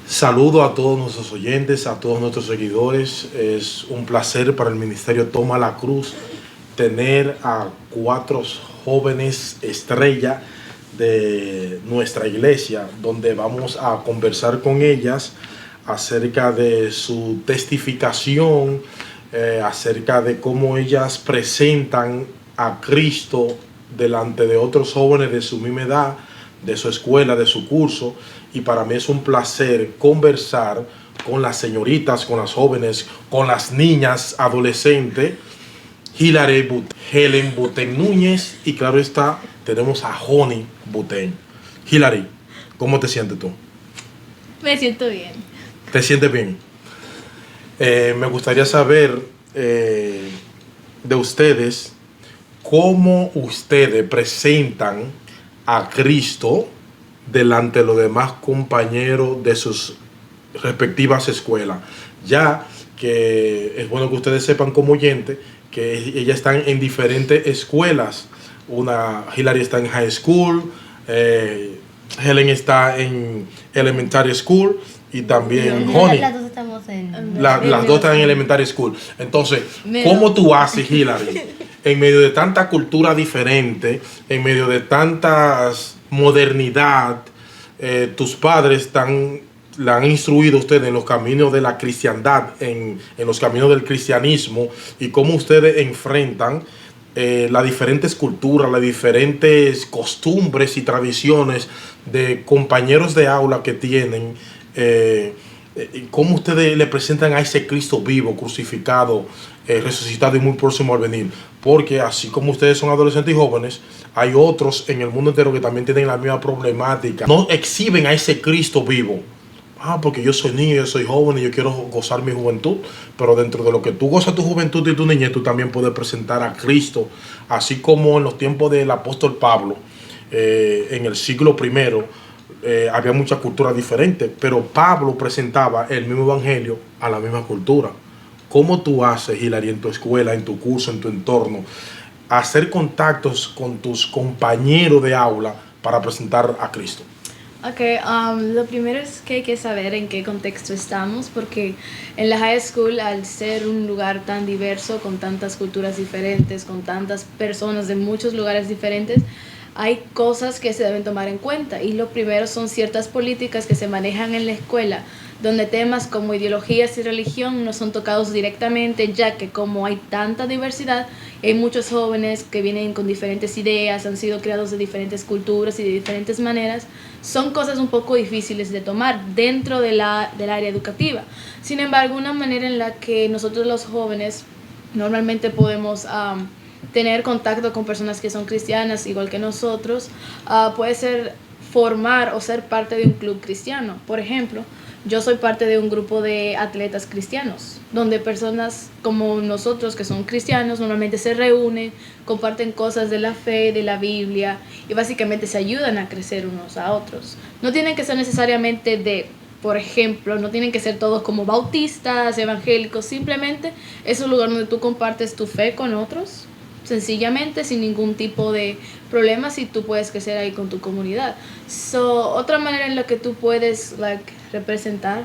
Saludo a todos nuestros oyentes, a todos nuestros seguidores. Es un placer para el Ministerio Toma la Cruz tener a cuatro jóvenes estrella de nuestra iglesia, donde vamos a conversar con ellas acerca de su testificación, acerca de cómo ellas presentan a Cristo delante de otros jóvenes de su misma edad, de su escuela, de su curso. Y para mí es un placer conversar con las señoritas, con las jóvenes, con las niñas, adolescentes, Helen Buten Núñez, y claro está, tenemos a Joni Buten. Hilary, ¿cómo te sientes tú? Me siento bien. ¿Te sientes bien? Me gustaría saber de ustedes cómo ustedes presentan a Cristo delante de los demás compañeros de sus respectivas escuelas. Ya que es bueno que ustedes sepan como oyente que ellas están en diferentes escuelas. Hilary está en high school, Helen está en elementary school y también Honey. Las dos estamos en... Las dos están en elementary school. Entonces, ¿cómo tú haces, Hilary, en medio de tanta cultura diferente, en medio de tantas modernidad, tus padres la han instruido a ustedes en los caminos de la cristiandad, en los caminos del cristianismo, y cómo ustedes enfrentan las diferentes culturas, las diferentes costumbres y tradiciones de compañeros de aula que tienen, cómo ustedes le presentan a ese Cristo vivo, crucificado, resucitado y muy próximo al venir? Porque así como ustedes son adolescentes y jóvenes, hay otros en el mundo entero que también tienen la misma problemática. No exhiben a ese Cristo vivo. Porque yo soy niño, yo soy joven y yo quiero gozar mi juventud. Pero dentro de lo que tú gozas tu juventud y tu niñez, tú también puedes presentar a Cristo. Así como en los tiempos del apóstol Pablo, en el siglo primero, había muchas culturas diferentes. Pero Pablo presentaba el mismo evangelio a la misma cultura. ¿Cómo tú haces, Hilary, en tu escuela, en tu curso, en tu entorno, hacer contactos con tus compañeros de aula para presentar a Cristo? Ok, lo primero es que hay que saber en qué contexto estamos, porque en la high school, al ser un lugar tan diverso, con tantas culturas diferentes, con tantas personas de muchos lugares diferentes, hay cosas que se deben tomar en cuenta. Y lo primero son ciertas políticas que se manejan en la escuela, donde temas como ideologías y religión no son tocados directamente, ya que como hay tanta diversidad, hay muchos jóvenes que vienen con diferentes ideas, han sido creados de diferentes culturas y de diferentes maneras. Son cosas un poco difíciles de tomar dentro del área educativa. Sin embargo, una manera en la que nosotros los jóvenes normalmente podemos tener contacto con personas que son cristianas igual que nosotros, puede ser formar o ser parte de un club cristiano. Por ejemplo, yo soy parte de un grupo de atletas cristianos, donde personas como nosotros que son cristianos normalmente se reúnen, comparten cosas de la fe, de la Biblia, y básicamente se ayudan a crecer unos a otros. No tienen que ser necesariamente por ejemplo, no tienen que ser todos como bautistas, evangélicos, simplemente es un lugar donde tú compartes tu fe con otros, sencillamente, sin ningún tipo de problemas, y tú puedes crecer ahí con tu comunidad. Otra manera en la que tú puedes representar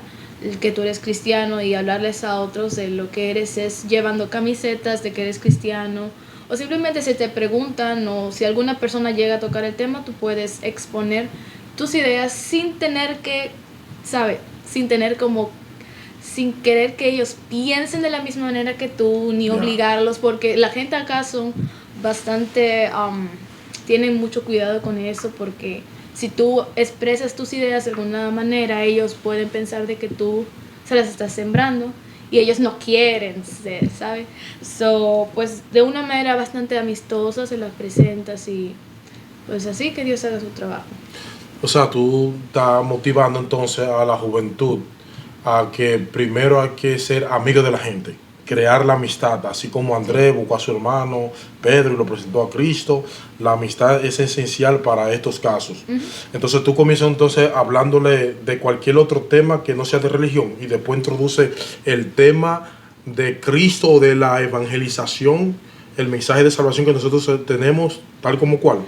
que tú eres cristiano y hablarles a otros de lo que eres es llevando camisetas de que eres cristiano, o simplemente si te preguntan o si alguna persona llega a tocar el tema, tú puedes exponer tus ideas sin tener que, sin querer que ellos piensen de la misma manera que tú, ni obligarlos, porque la gente acá son bastante, tienen mucho cuidado con eso, porque si tú expresas tus ideas de alguna manera, ellos pueden pensar de que tú se las estás sembrando y ellos no quieren ser, ¿sabes? Pues de una manera bastante amistosa se las presentas y pues así que Dios haga su trabajo. O sea, tú estás motivando entonces a la juventud a que primero hay que ser amigo de la gente, crear la amistad, así como Andrés buscó a su hermano Pedro y lo presentó a Cristo. La amistad es esencial para estos casos. Entonces tú comienzas entonces hablándole de cualquier otro tema que no sea de religión y después introduce el tema de Cristo o de la evangelización, el mensaje de salvación que nosotros tenemos tal como cual.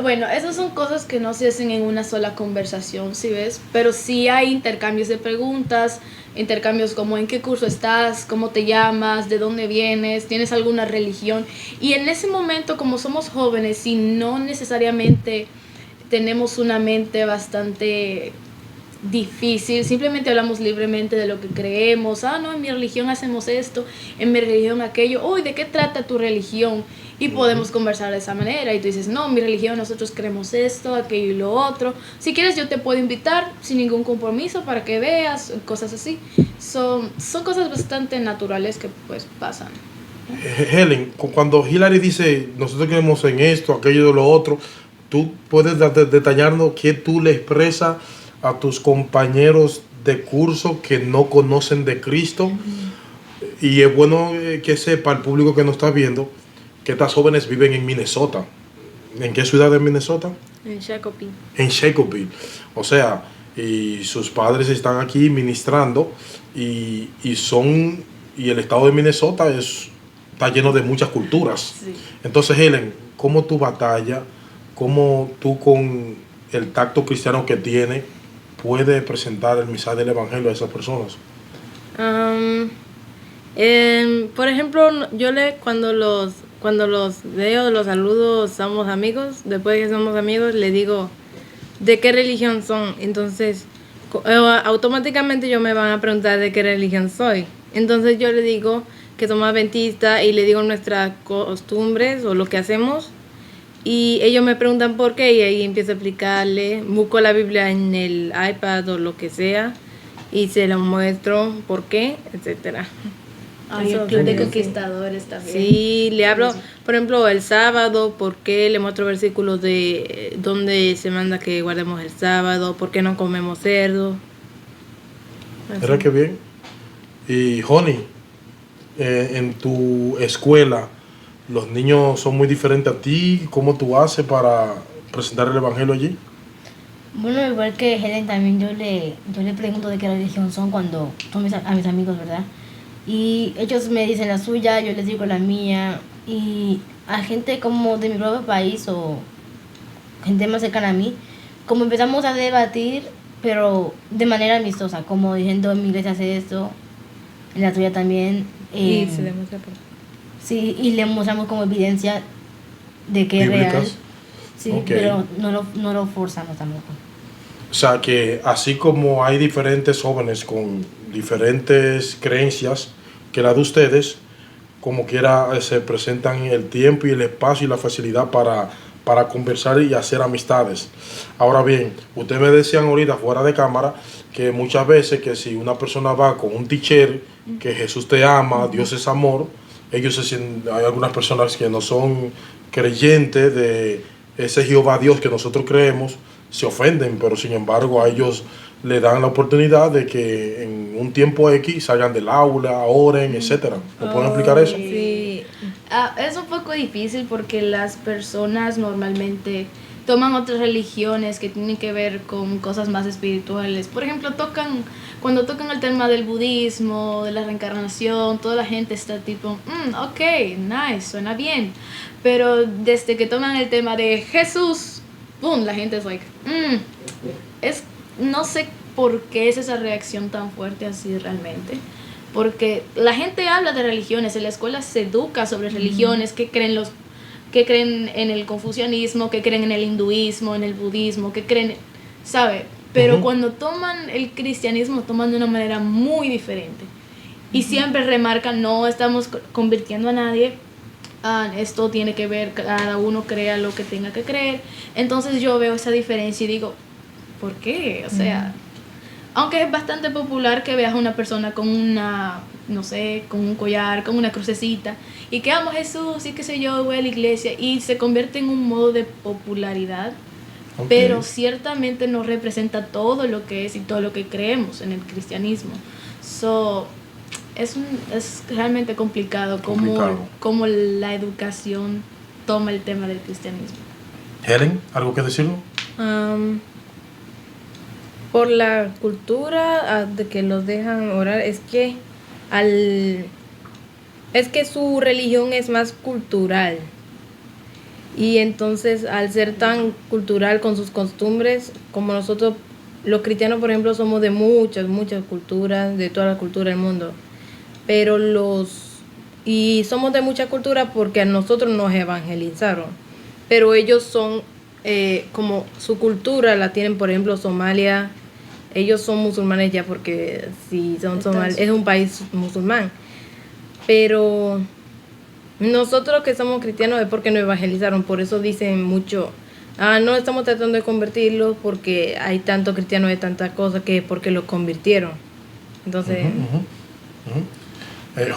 Bueno, esas son cosas que no se hacen en una sola conversación, ¿sí ves? Pero sí hay intercambios de preguntas, intercambios como en qué curso estás, cómo te llamas, de dónde vienes, tienes alguna religión. Y en ese momento, como somos jóvenes y no necesariamente tenemos una mente bastante difícil, simplemente hablamos libremente de lo que creemos. No, en mi religión hacemos esto, en mi religión aquello. Uy, ¿de qué trata tu religión? Y podemos conversar de esa manera. Y tú dices, no, mi religión, nosotros creemos esto, aquello y lo otro. Si quieres, yo te puedo invitar sin ningún compromiso para que veas, cosas así. Son cosas bastante naturales que pues pasan. Helen, cuando Hillary dice, nosotros creemos en esto, aquello y lo otro, tú puedes detallarnos qué tú le expresas a tus compañeros de curso que no conocen de Cristo. Y es bueno que sepa el público que nos está viendo que estas jóvenes viven en Minnesota. ¿En qué ciudad de Minnesota? En Shakopee. En Shakopee. O sea, y sus padres están aquí ministrando y el estado de Minnesota está lleno de muchas culturas. Sí. Entonces, Helen, ¿cómo tu batalla, cómo tú con el tacto cristiano que tienes puedes presentar el mensaje del evangelio a esas personas? Por ejemplo, cuando los veo, los saludo, somos amigos. Después de que somos amigos, le digo de qué religión son. Entonces, automáticamente ellos me van a preguntar de qué religión soy. Entonces yo le digo que somos adventistas y le digo nuestras costumbres o lo que hacemos. Y ellos me preguntan por qué y ahí empiezo a explicarle. Busco la Biblia en el iPad o lo que sea y se lo muestro por qué, etcétera. Y el club de conquistadores también. Sí, le hablo, por ejemplo, el sábado, por qué le muestro versículos de dónde se manda que guardemos el sábado, por qué no comemos cerdo. ¿Verdad que bien? Y Honey, en tu escuela, ¿los niños son muy diferentes a ti? ¿Cómo tú haces para presentar el evangelio allí? Bueno, igual que Helen, también yo le pregunto de qué religión son cuando son a mis amigos, ¿verdad? Y ellos me dicen la suya, yo les digo la mía. Y a gente como de mi propio país o gente más cercana a mí, como empezamos a debatir, pero de manera amistosa, como diciendo, en mi iglesia hace esto, en la tuya también. Y se demuestra por... Sí, y le mostramos como evidencia de que ¿Bíblicas? es real. Sí, Ok. pero no lo forzamos tampoco. O sea que así como hay diferentes jóvenes con diferentes creencias que la de ustedes, como quiera se presentan el tiempo y el espacio y la facilidad para conversar y hacer amistades. Ahora bien, ustedes me decían ahorita fuera de cámara que muchas veces que si una persona va con un teacher que Jesús te ama, Dios es amor, ellos se sienten, hay algunas personas que no son creyentes de ese Jehová Dios que nosotros creemos, se ofenden, pero sin embargo a ellos le dan la oportunidad de que en un tiempo X salgan del aula, oren, etcétera. ¿Me pueden explicar eso? Sí. Es un poco difícil porque las personas normalmente toman otras religiones que tienen que ver con cosas más espirituales. Por ejemplo, cuando tocan el tema del budismo, de la reencarnación, toda la gente está tipo, ok, nice, suena bien. Pero desde que toman el tema de Jesús, boom, la gente es like, no sé por qué es esa reacción tan fuerte así realmente. Porque la gente habla de religiones, en la escuela se educa sobre religiones, que creen en el confucianismo, que creen en el hinduismo, en el budismo, que creen, ¿sabe? Pero cuando toman el cristianismo, toman de una manera muy diferente. Y siempre remarcan, no estamos convirtiendo a nadie, esto tiene que ver, cada uno crea lo que tenga que creer. Entonces yo veo esa diferencia y digo, ¿por qué? O sea, aunque es bastante popular que veas a una persona con con un collar, con una crucecita, y que amo a Jesús y qué sé yo, voy a la iglesia, y se convierte en un modo de popularidad, pero ciertamente no representa todo lo que es y todo lo que creemos en el cristianismo. Es realmente complicado cómo la educación toma el tema del cristianismo. Helen, ¿algo que decirlo? Por la cultura de que los dejan orar, es que su religión es más cultural. Y entonces, al ser tan cultural con sus costumbres, como nosotros, los cristianos, por ejemplo, somos de muchas culturas, de toda la cultura del mundo. Pero y somos de mucha cultura porque a nosotros nos evangelizaron. Pero ellos son, como su cultura la tienen, por ejemplo, Somalia. Ellos son musulmanes ya porque si son Somalia, es un país musulmán. Pero nosotros que somos cristianos es porque nos evangelizaron, por eso dicen mucho, no estamos tratando de convertirlos porque hay tantos cristianos de tantas cosas que es porque los convirtieron. Entonces...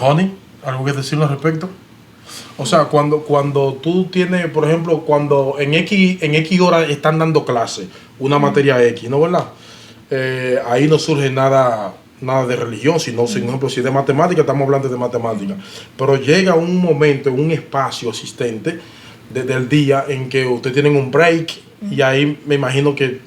Honey, ¿algo que decir al respecto? O sea, cuando tú tienes, por ejemplo, cuando en X horas están dando clase, una materia X, ¿no, verdad? Ahí no surge nada de religión, sino, por ejemplo, si es de matemática, estamos hablando de matemática. Pero llega un momento, un espacio existente desde el día en que ustedes tienen un break, y ahí me imagino que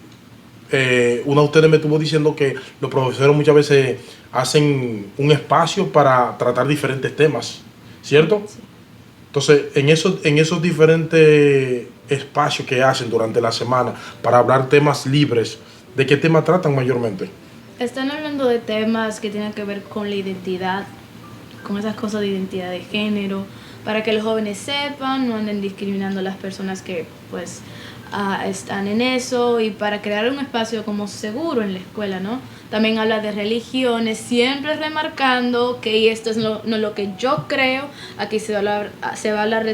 una de ustedes me estuvo diciendo que los profesores muchas veces hacen un espacio para tratar diferentes temas, ¿cierto? Sí. Entonces, en esos diferentes espacios que hacen durante la semana para hablar temas libres, ¿de qué tema tratan mayormente? Están hablando de temas que tienen que ver con la identidad, con esas cosas de identidad de género, para que los jóvenes sepan, no anden discriminando a las personas que pues están en eso, y para crear un espacio como seguro en la escuela, ¿no? También habla de religiones, siempre remarcando que esto es no lo que yo creo, aquí se va a hablar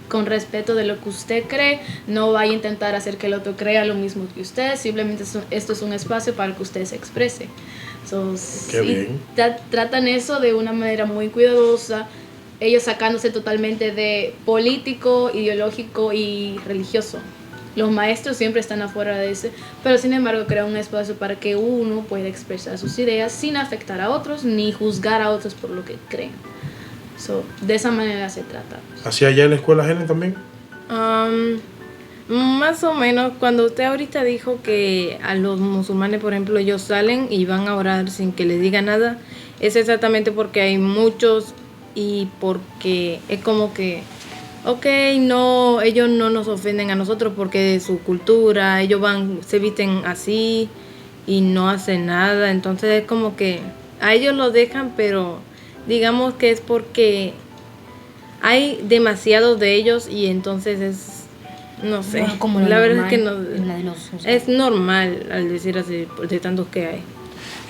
con respeto de lo que usted cree, no vaya a intentar hacer que el otro crea lo mismo que usted, simplemente esto es un espacio para que usted se exprese. Qué bien. Tratan eso de una manera muy cuidadosa, ellos sacándose totalmente de político, ideológico y religioso. Los maestros siempre están afuera de ese, pero sin embargo crean un espacio para que uno pueda expresar sus ideas sin afectar a otros ni juzgar a otros por lo que creen. De esa manera se trata. ¿Así allá en la escuela, Helen, también? Más o menos. Cuando usted ahorita dijo que a los musulmanes, por ejemplo, ellos salen y van a orar sin que les diga nada, es exactamente porque hay muchos y porque es como que no, ellos no nos ofenden a nosotros porque de su cultura, ellos se visten así y no hacen nada, entonces es como que a ellos lo dejan, pero digamos que es porque hay demasiados de ellos y entonces es, no sé, bueno, como la verdad es que no, es normal al decir así, de tantos que hay.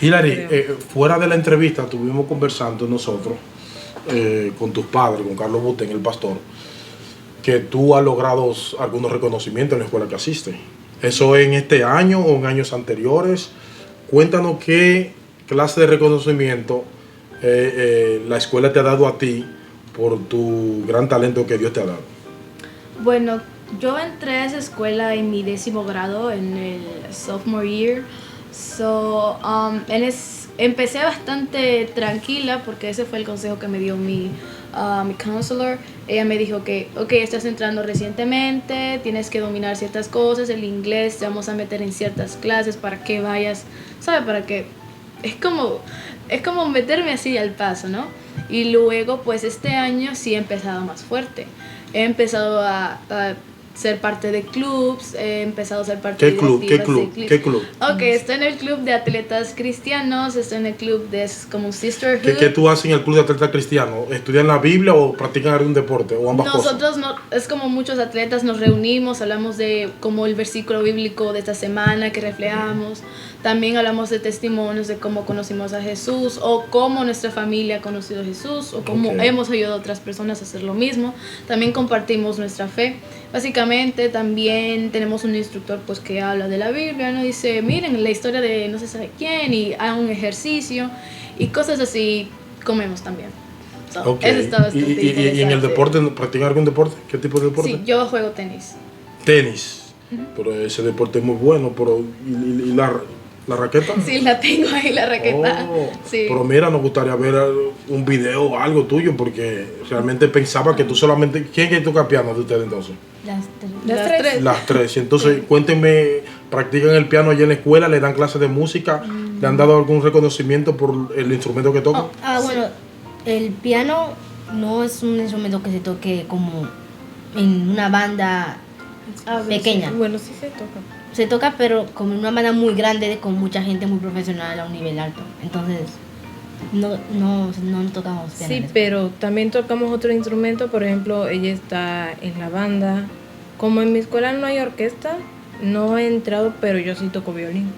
Hilary, fuera de la entrevista estuvimos conversando nosotros con tus padres, con Carlos Buten, el pastor, que tú has logrado algunos reconocimientos en la escuela que asistes. ¿Eso en este año o en años anteriores? Cuéntanos qué clase de reconocimiento la escuela te ha dado a ti por tu gran talento que Dios te ha dado. Bueno, yo entré a esa escuela en mi 10º grado, en el sophomore year. Empecé bastante tranquila porque ese fue el consejo que me dio mi counselor. Ella me dijo que, estás entrando recientemente, tienes que dominar ciertas cosas, el inglés, te vamos a meter en ciertas clases para que vayas, ¿sabes? Para que es como meterme así al paso, ¿no? Y luego, pues este año sí he empezado más fuerte. He empezado a ser parte de clubs, he empezado a ser parte de ¿Qué club? Estoy en el club de atletas cristianos, estoy en el club de como Sisterhood. ¿Qué tú haces en el club de atletas cristianos? ¿Estudian la Biblia o practican algún deporte o ambas cosas? Nosotros no, es como muchos atletas nos reunimos, hablamos de como el versículo bíblico de esta semana que reflejamos. También hablamos de testimonios de cómo conocimos a Jesús o cómo nuestra familia ha conocido a Jesús o cómo hemos ayudado a otras personas a hacer lo mismo. También compartimos nuestra fe. Básicamente también tenemos un instructor pues que habla de la Biblia, ¿no? Dice, miren la historia de no se sabe quién y hagan un ejercicio y cosas así. Comemos también. Eso es todo. ¿Y en el deporte, practican algún deporte? ¿Qué tipo de deporte? Sí, yo juego tenis. Tenis. Pero ese deporte es muy bueno, pero ¿y la raqueta? Sí, la tengo ahí, la raqueta. Sí. Pero mira, nos gustaría ver un video o algo tuyo, porque realmente pensaba que tú solamente... ¿Quién es que toca piano de ustedes entonces? Las tres. Entonces, cuéntenme, ¿practican el piano allá en la escuela? ¿Le dan clases de música? ¿Le han dado algún reconocimiento por el instrumento que tocan? Bueno, el piano no es un instrumento que se toque como en una banda A veces. pequeña. Bueno, sí se toca. Se toca, pero como en una banda muy grande, con mucha gente muy profesional a un nivel alto. Entonces, no tocamos piano. Sí, pero también tocamos otro instrumento. Por ejemplo, ella está en la banda. Como en mi escuela no hay orquesta, no he entrado, pero yo sí toco violín.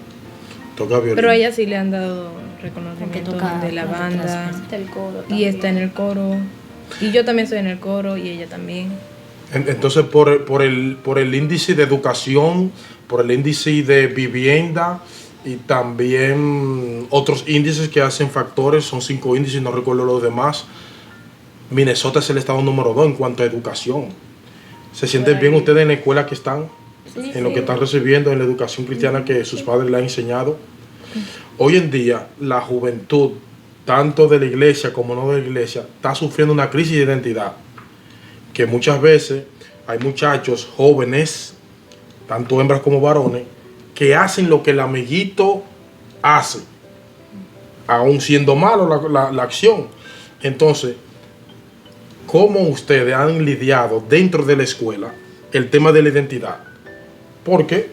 Toca violín. Pero a ella sí le han dado reconocimiento toca de la las banda. otras Está el coro Y está en también. el coro. Y yo también estoy en el coro y ella también. Entonces, por el índice de educación, por el índice de vivienda y también otros índices que hacen factores, son 5 índices, no recuerdo los demás, Minnesota es el estado número 2 en cuanto a educación. ¿Se sienten bien ustedes en la escuela que están? Sí, En lo sí. que están recibiendo, en la educación cristiana que sus padres le han enseñado. Hoy en día, la juventud, tanto de la iglesia como no de la iglesia, está sufriendo una crisis de identidad. Que muchas veces hay muchachos jóvenes, tanto hembras como varones, que hacen lo que el amiguito hace, aun siendo malo la acción. Entonces, ¿cómo ustedes han lidiado dentro de la escuela el tema de la identidad? Porque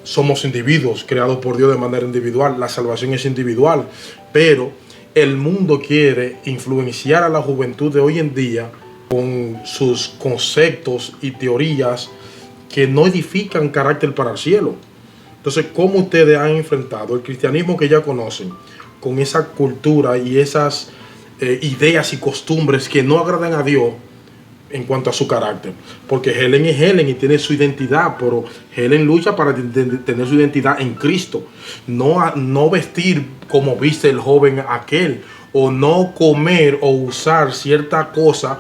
somos individuos creados por Dios de manera individual, la salvación es individual, pero el mundo quiere influenciar a la juventud de hoy en día con sus conceptos y teorías que no edifican carácter para el cielo. Entonces, ¿cómo ustedes han enfrentado el cristianismo que ya conocen con esa cultura y esas ideas y costumbres que no agradan a Dios en cuanto a su carácter? Porque Helen es Helen y tiene su identidad, pero Helen lucha para tener su identidad en Cristo. No vestir como viste el joven aquel, o no comer o usar cierta cosa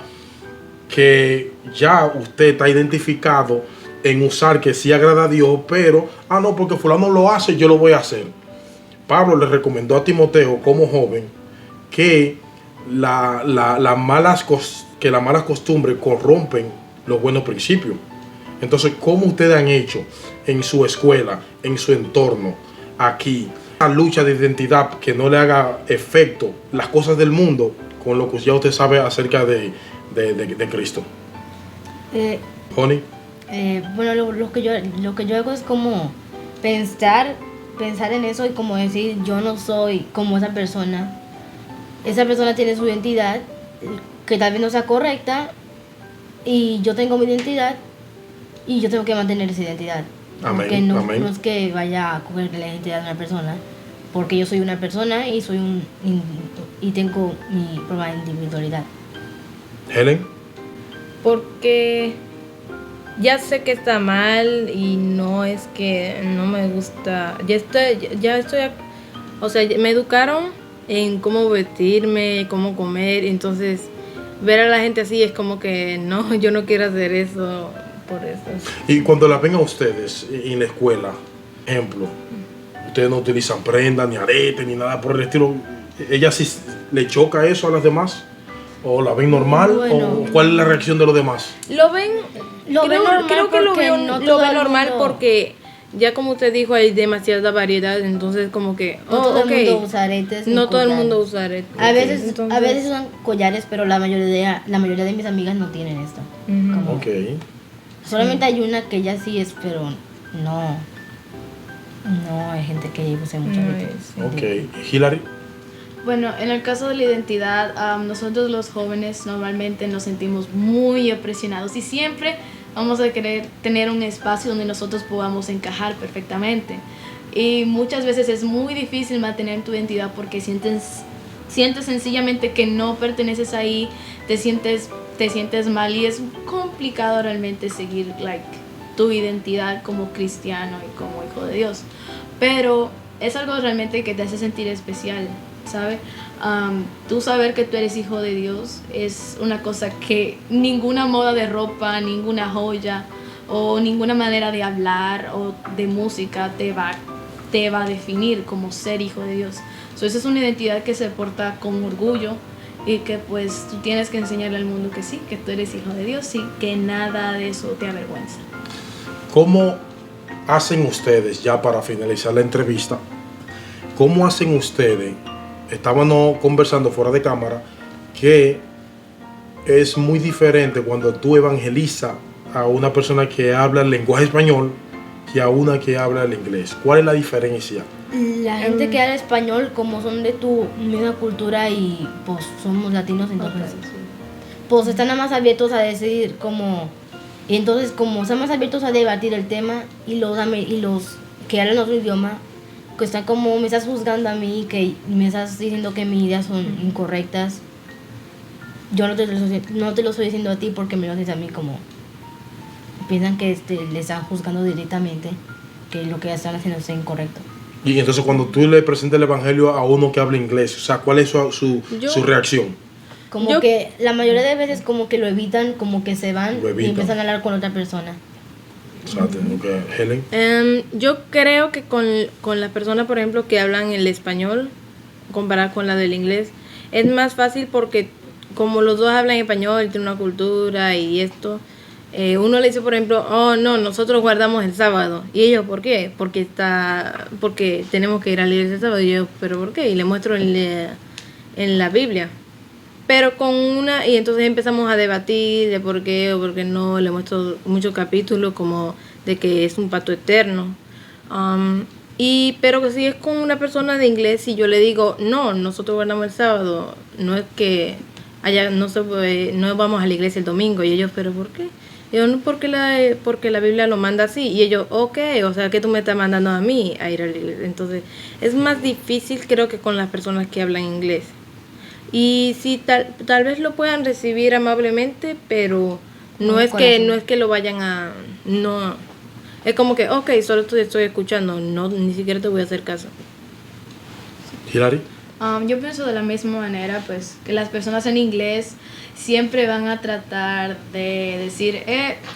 que ya usted está identificado en usar, que sí agrada a Dios, pero, no, porque fulano lo hace, yo lo voy a hacer. Pablo le recomendó a Timoteo como joven que las malas costumbres corrompen los buenos principios. Entonces, ¿cómo ustedes han hecho en su escuela, en su entorno, aquí, una lucha de identidad que no le haga efecto las cosas del mundo con lo que ya usted sabe acerca de Cristo? Honey. Bueno, lo que yo hago es como pensar en eso y como decir, yo no soy como esa persona. Esa persona tiene su identidad, que tal vez no sea correcta, y yo tengo mi identidad y yo tengo que mantener esa identidad. Amén, Porque no amén. es que vaya a coger la identidad de una persona, porque yo soy una persona y y tengo mi propia individualidad. Helen. Porque ya sé que está mal y no es que no me gusta. O sea, me educaron en cómo vestirme, cómo comer, entonces ver a la gente así es como que no, yo no quiero hacer eso por eso. Y cuando la ven a ustedes en la escuela, ejemplo, ustedes no utilizan prendas, ni aretes, ni nada por el estilo, ¿ella sí le choca eso a las demás? ¿O la ven normal? Bueno. ¿O cuál es la reacción de los demás? Lo ven, normal creo que lo porque veo, no lo todo ve el normal mundo- porque ya como usted dijo hay demasiada variedad, entonces como que, No todo ok, el mundo usa aretes. ni no todo el collares. mundo usa aretes. A veces, Entonces- a veces usan collares, pero la mayoría de mis amigas no tienen esto. Ujú. Como- Ok. Solamente hay una que ya sí es, pero no hay gente que use mucho No arete. es, Ok. Hilary. Bueno, en el caso de la identidad, nosotros los jóvenes normalmente nos sentimos muy presionados y siempre vamos a querer tener un espacio donde nosotros podamos encajar perfectamente. Y muchas veces es muy difícil mantener tu identidad porque sientes sencillamente que no perteneces ahí, te sientes mal y es complicado realmente seguir tu identidad como cristiano y como hijo de Dios. Pero es algo realmente que te hace sentir especial, ¿sabes? Tú saber que tú eres hijo de Dios es una cosa que ninguna moda de ropa, ninguna joya o ninguna manera de hablar o de música te va a definir como ser hijo de Dios. So, esa es una identidad que se porta con orgullo y que pues tú tienes que enseñarle al mundo que sí, que tú eres hijo de Dios y que nada de eso te avergüenza. ¿Cómo hacen ustedes, ya para finalizar la entrevista, cómo hacen ustedes? Estábamos conversando fuera de cámara que es muy diferente cuando tú evangelizas a una persona que habla el lenguaje español que a una que habla el inglés? ¿Cuál es la diferencia? La gente que habla español, como son de tu misma cultura y pues somos latinos, entonces pues están más abiertos a decir como, y entonces como están más abiertos a debatir el tema, y los que hablan otro idioma, que están como, me estás juzgando a mí, que me estás diciendo que mis ideas son incorrectas, yo no te lo estoy diciendo a ti porque me lo dices a mí, como piensan que le están juzgando directamente, que lo que están haciendo es incorrecto. Y entonces cuando tú le presentas el evangelio a uno que habla inglés, o sea, ¿cuál es su reacción? Como que la mayoría de veces como que lo evitan, como que se van y empiezan a hablar con otra persona. Exacto. Okay. Helen. Yo creo que con las personas, por ejemplo, que hablan el español, comparado con la del inglés, es más fácil porque como los dos hablan español, tienen una cultura y esto, uno le dice, por ejemplo, oh no, nosotros guardamos el sábado. Y ellos, ¿por qué? Porque tenemos que ir a la iglesia el sábado. Y yo, ¿pero por qué? Y le muestro en la Biblia. Pero y entonces empezamos a debatir de por qué o por qué no. Le muestro muchos capítulos como de que es un pacto eterno. Pero que si es con una persona de inglés, si yo le digo, no, nosotros guardamos el sábado, no es que allá no vamos a la iglesia el domingo. Y ellos, ¿pero por qué? Yo, no, porque la Biblia lo manda así. Y ellos, ok, o sea que tú me estás mandando a mí a ir a la iglesia. Entonces es más difícil, creo, que con las personas que hablan inglés. Y sí, tal vez lo puedan recibir amablemente, pero no es que lo vayan a... No, es como que, ok, solo te estoy escuchando, no, ni siquiera te voy a hacer caso. Hilary. Yo pienso de la misma manera, pues, que las personas en inglés siempre van a tratar de decir,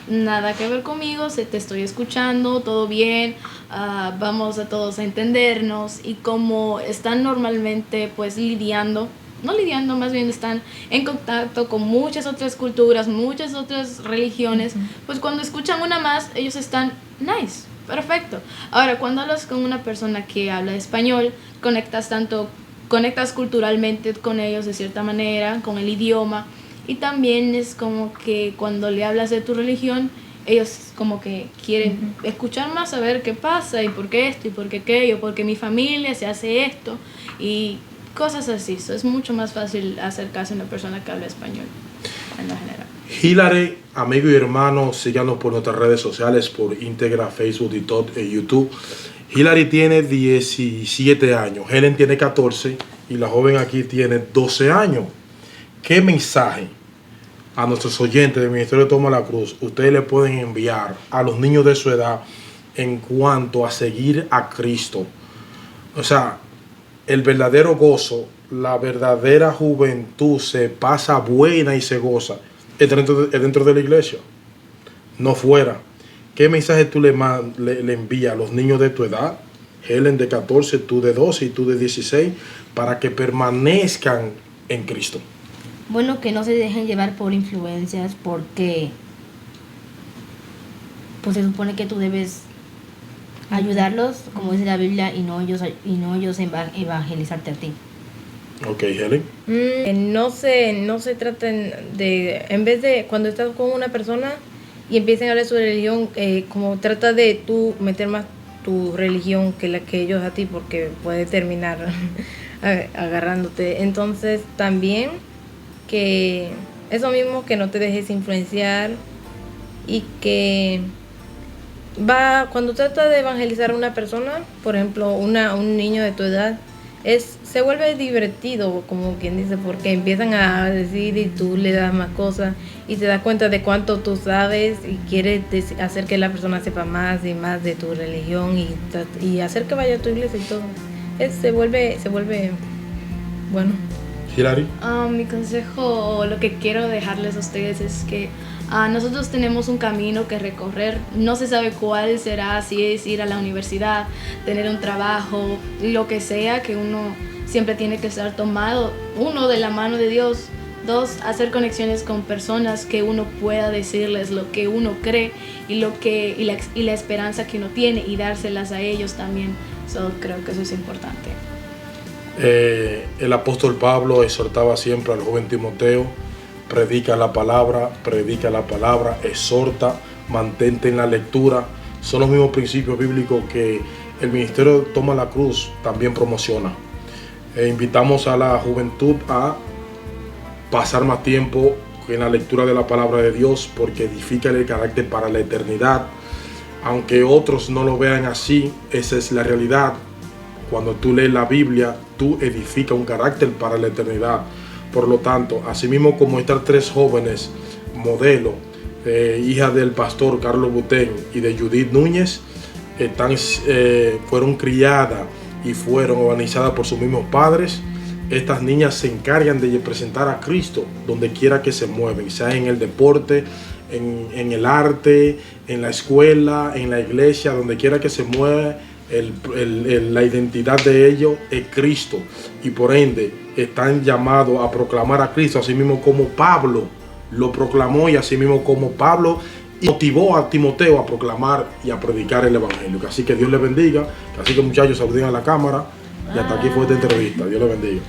nada que ver conmigo, te estoy escuchando, todo bien, vamos a todos a entendernos. Y como están normalmente, pues, más bien están en contacto con muchas otras culturas, muchas otras religiones, pues cuando escuchan una más, ellos están, nice, perfecto. Ahora, cuando hablas con una persona que habla español, conectas culturalmente con ellos de cierta manera, con el idioma, y también es como que cuando le hablas de tu religión, ellos como que quieren escuchar más, saber qué pasa, y por qué esto, y por qué aquello, porque mi familia se hace esto, y cosas así. Es mucho más fácil acercarse a una persona que habla español en lo general. Hilary, amigo y hermano, síganos por nuestras redes sociales, por Integra, Facebook y todo, YouTube. Hilary tiene 17 años, Helen tiene 14 y la joven aquí tiene 12 años. ¿Qué mensaje a nuestros oyentes del Ministerio de Toma la Cruz ustedes le pueden enviar a los niños de su edad en cuanto a seguir a Cristo? O sea, el verdadero gozo, la verdadera juventud se pasa buena y se goza es dentro de la iglesia, no fuera. ¿Qué mensaje tú le envías a los niños de tu edad, Helen de 14, tú de 12 y tú de 16, para que permanezcan en Cristo? Bueno, que no se dejen llevar por influencias, porque pues se supone que tú debes ayudarlos, como dice la Biblia, y no ellos evangelizarte a ti. Ok, Helen. No se traten de, en vez de cuando estás con una persona y empiecen a hablar de su religión, como trata de tú meter más tu religión que la que ellos a ti, porque puede terminar agarrándote. Entonces también que eso mismo, que no te dejes influenciar, y que cuando trata de evangelizar a una persona, por ejemplo un niño de tu edad, se vuelve divertido, como quien dice, porque empiezan a decir y tú le das más cosas y te das cuenta de cuánto tú sabes y quieres hacer que la persona sepa más y más de tu religión y hacer que vaya a tu iglesia y todo. Se vuelve bueno. Hilary. Mi consejo, lo que quiero dejarles a ustedes es que nosotros tenemos un camino que recorrer. No se sabe cuál será, si es ir a la universidad, tener un trabajo, lo que sea, que uno siempre tiene que estar tomado, uno, de la mano de Dios, dos, hacer conexiones con personas que uno pueda decirles lo que uno cree y la esperanza que uno tiene, y dárselas a ellos también. Creo que eso es importante. El apóstol Pablo exhortaba siempre al joven Timoteo predica la palabra, exhorta, mantente en la lectura. Son los mismos principios bíblicos que el Ministerio Toma la Cruz también promociona. Invitamos a la juventud a pasar más tiempo en la lectura de la palabra de Dios, porque edifica el carácter para la eternidad. Aunque otros no lo vean así, esa es la realidad. Cuando tú lees la Biblia, tú edificas un carácter para la eternidad. Por lo tanto, así mismo como estas 3 jóvenes modelo, hija del pastor Carlos Butén y de Judith Núñez, fueron criadas y fueron organizadas por sus mismos padres. Estas niñas se encargan de presentar a Cristo donde quiera que se mueven, sea en el deporte, en el arte, en la escuela, en la iglesia, donde quiera que se mueva. La identidad de ellos es Cristo, y por ende están llamados a proclamar a Cristo, así mismo como Pablo lo proclamó, y así mismo como Pablo motivó a Timoteo a proclamar y a predicar el evangelio. Así que Dios les bendiga. Así que, muchachos, saluden a la cámara, y hasta aquí fue esta entrevista. Dios les bendiga.